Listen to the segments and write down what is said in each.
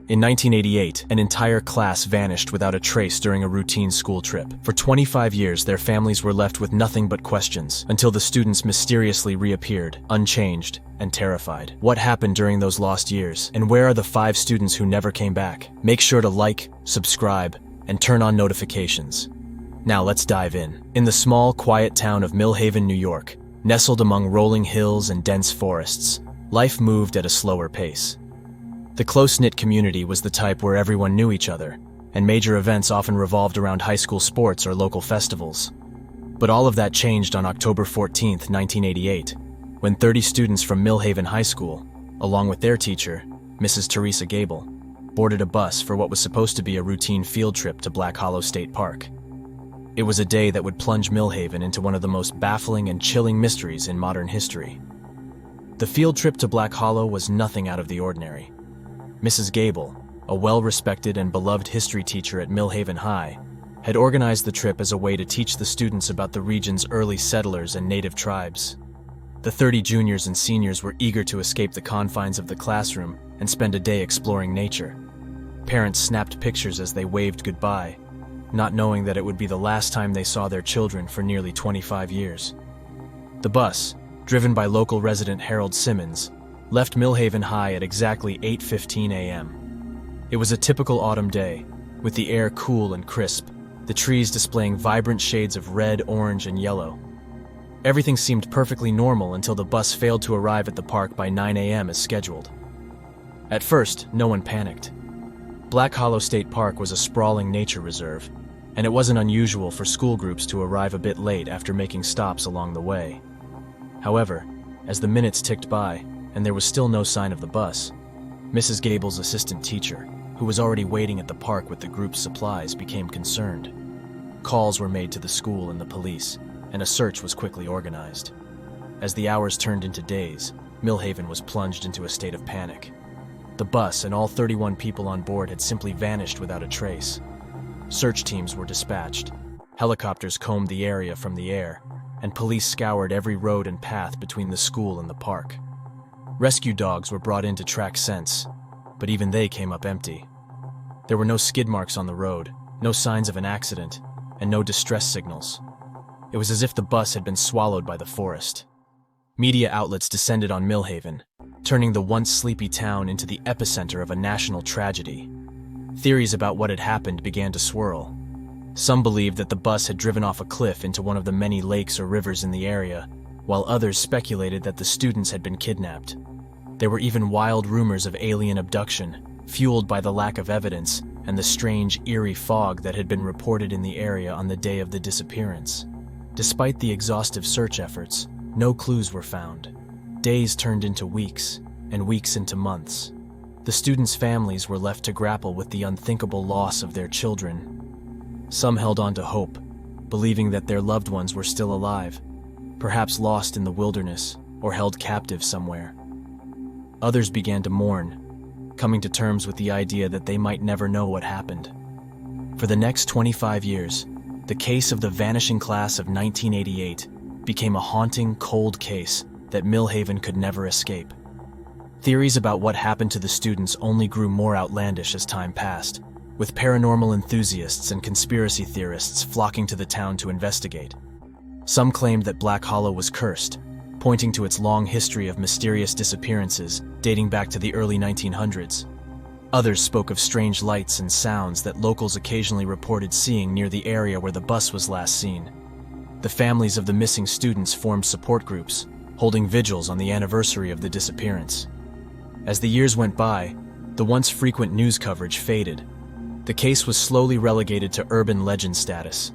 In 1988, an entire class vanished without a trace during a routine school trip. For 25 years, their families were left with nothing but questions, until the students mysteriously reappeared, unchanged and terrified. What happened during those lost years? And where are the 5 students who never came back? Make sure to like, subscribe, and turn on notifications. Now let's dive in. In the small, quiet town of Millhaven, New York, nestled among rolling hills and dense forests, life moved at a slower pace. The close-knit community was the type where everyone knew each other, and major events often revolved around high school sports or local festivals. But all of that changed on October 14, 1988, when 30 students from Millhaven High School, along with their teacher, Mrs. Teresa Gable, boarded a bus for what was supposed to be a routine field trip to Black Hollow State Park. It was a day that would plunge Millhaven into one of the most baffling and chilling mysteries in modern history. The field trip to Black Hollow was nothing out of the ordinary. Mrs. Gable, a well-respected and beloved history teacher at Millhaven High, had organized the trip as a way to teach the students about the region's early settlers and native tribes. The 30 juniors and seniors were eager to escape the confines of the classroom and spend a day exploring nature. Parents snapped pictures as they waved goodbye, not knowing that it would be the last time they saw their children for nearly 25 years. The bus, driven by local resident Harold Simmons, left Millhaven High at exactly 8:15 a.m. It was a typical autumn day, with the air cool and crisp, the trees displaying vibrant shades of red, orange, and yellow. Everything seemed perfectly normal until the bus failed to arrive at the park by 9 a.m. as scheduled. At first, no one panicked. Black Hollow State Park was a sprawling nature reserve, and it wasn't unusual for school groups to arrive a bit late after making stops along the way. However, as the minutes ticked by, and there was still no sign of the bus, Mrs. Gable's assistant teacher, who was already waiting at the park with the group's supplies, became concerned. Calls were made to the school and the police, and a search was quickly organized. As the hours turned into days, Millhaven was plunged into a state of panic. The bus and all 31 people on board had simply vanished without a trace. Search teams were dispatched, helicopters combed the area from the air, and police scoured every road and path between the school and the park. Rescue dogs were brought in to track scents, but even they came up empty. There were no skid marks on the road, no signs of an accident, and no distress signals. It was as if the bus had been swallowed by the forest. Media outlets descended on Millhaven, turning the once sleepy town into the epicenter of a national tragedy. Theories about what had happened began to swirl. Some believed that the bus had driven off a cliff into one of the many lakes or rivers in the area, while others speculated that the students had been kidnapped. There were even wild rumors of alien abduction, fueled by the lack of evidence and the strange, eerie fog that had been reported in the area on the day of the disappearance. Despite the exhaustive search efforts, no clues were found. Days turned into weeks, and weeks into months. The students' families were left to grapple with the unthinkable loss of their children. Some held on to hope, believing that their loved ones were still alive, perhaps lost in the wilderness or held captive somewhere. Others began to mourn, coming to terms with the idea that they might never know what happened. For the next 25 years, the case of the Vanishing Class of 1988 became a haunting, cold case that Millhaven could never escape. Theories about what happened to the students only grew more outlandish as time passed, with paranormal enthusiasts and conspiracy theorists flocking to the town to investigate. Some claimed that Black Hollow was cursed, pointing to its long history of mysterious disappearances dating back to the early 1900s. Others spoke of strange lights and sounds that locals occasionally reported seeing near the area where the bus was last seen. The families of the missing students formed support groups, holding vigils on the anniversary of the disappearance. As the years went by, the once frequent news coverage faded. The case was slowly relegated to urban legend status,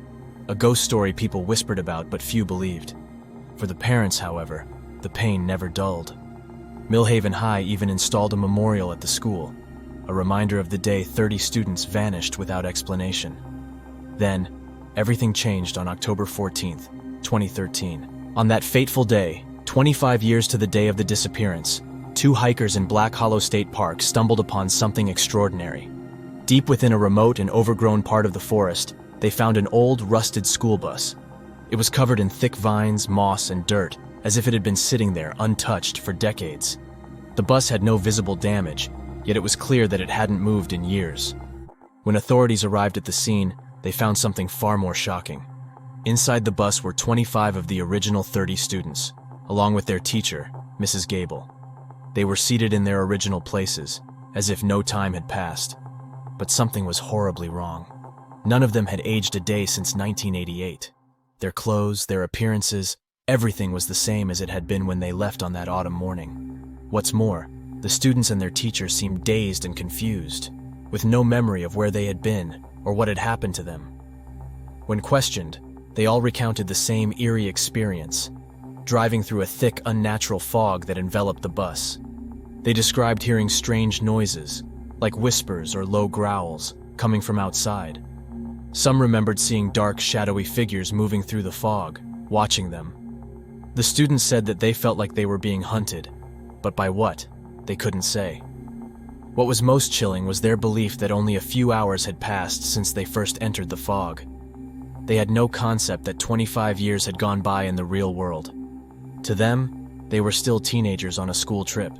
a ghost story people whispered about but few believed. For the parents, however, the pain never dulled. Millhaven High even installed a memorial at the school, a reminder of the day 30 students vanished without explanation. Then, everything changed on October 14th, 2013. On that fateful day, 25 years to the day of the disappearance, 2 hikers in Black Hollow State Park stumbled upon something extraordinary. Deep within a remote and overgrown part of the forest, they found an old, rusted school bus. It was covered in thick vines, moss, and dirt, as if it had been sitting there untouched for decades. The bus had no visible damage, yet it was clear that it hadn't moved in years. When authorities arrived at the scene, they found something far more shocking. Inside the bus were 25 of the original 30 students, along with their teacher, Mrs. Gable. They were seated in their original places, as if no time had passed. But something was horribly wrong. None of them had aged a day since 1988. Their clothes, their appearances, everything was the same as it had been when they left on that autumn morning. What's more, the students and their teachers seemed dazed and confused, with no memory of where they had been or what had happened to them. When questioned, they all recounted the same eerie experience, driving through a thick, unnatural fog that enveloped the bus. They described hearing strange noises, like whispers or low growls, coming from outside. Some remembered seeing dark, shadowy figures moving through the fog, watching them. The students said that they felt like they were being hunted, but by what, they couldn't say. What was most chilling was their belief that only a few hours had passed since they first entered the fog. They had no concept that 25 years had gone by in the real world. To them, they were still teenagers on a school trip.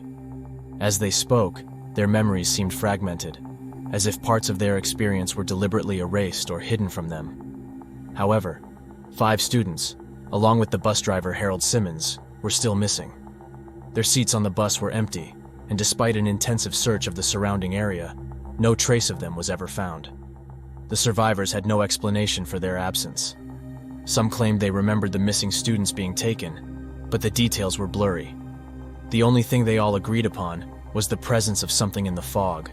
As they spoke, their memories seemed fragmented, as if parts of their experience were deliberately erased or hidden from them. However, 5 students, along with the bus driver Harold Simmons, were still missing. Their seats on the bus were empty, and despite an intensive search of the surrounding area, no trace of them was ever found. The survivors had no explanation for their absence. Some claimed they remembered the missing students being taken, but the details were blurry. The only thing they all agreed upon was the presence of something in the fog,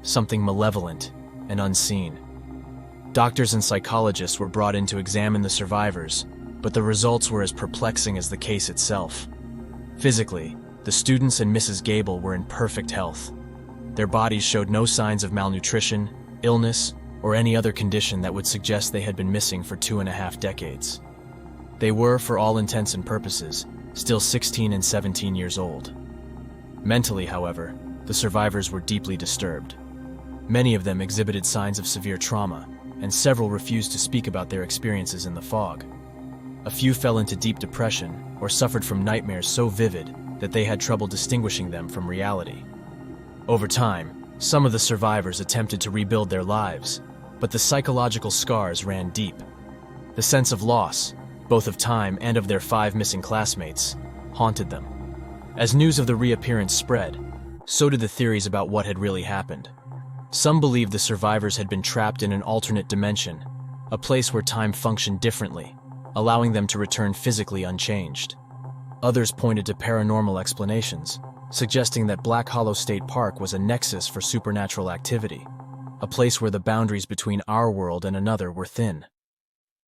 something malevolent and unseen. Doctors and psychologists were brought in to examine the survivors, but the results were as perplexing as the case itself. Physically, the students and Mrs. Gable were in perfect health. Their bodies showed no signs of malnutrition, illness, or any other condition that would suggest they had been missing for 2.5 decades. They were, for all intents and purposes, still 16 and 17 years old. Mentally, however, the survivors were deeply disturbed. Many of them exhibited signs of severe trauma, and several refused to speak about their experiences in the fog. A few fell into deep depression or suffered from nightmares so vivid that they had trouble distinguishing them from reality. Over time, some of the survivors attempted to rebuild their lives, but the psychological scars ran deep. The sense of loss, both of time and of their 5 missing classmates, haunted them. As news of the reappearance spread, so did the theories about what had really happened. Some believed the survivors had been trapped in an alternate dimension, a place where time functioned differently, allowing them to return physically unchanged. Others pointed to paranormal explanations, suggesting that Black Hollow State Park was a nexus for supernatural activity, a place where the boundaries between our world and another were thin.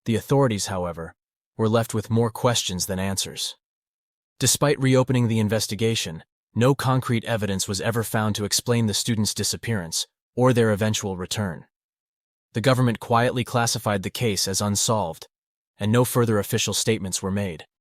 The authorities, however, were left with more questions than answers. Despite reopening the investigation, no concrete evidence was ever found to explain the students' disappearance or their eventual return. The government quietly classified the case as unsolved, and no further official statements were made.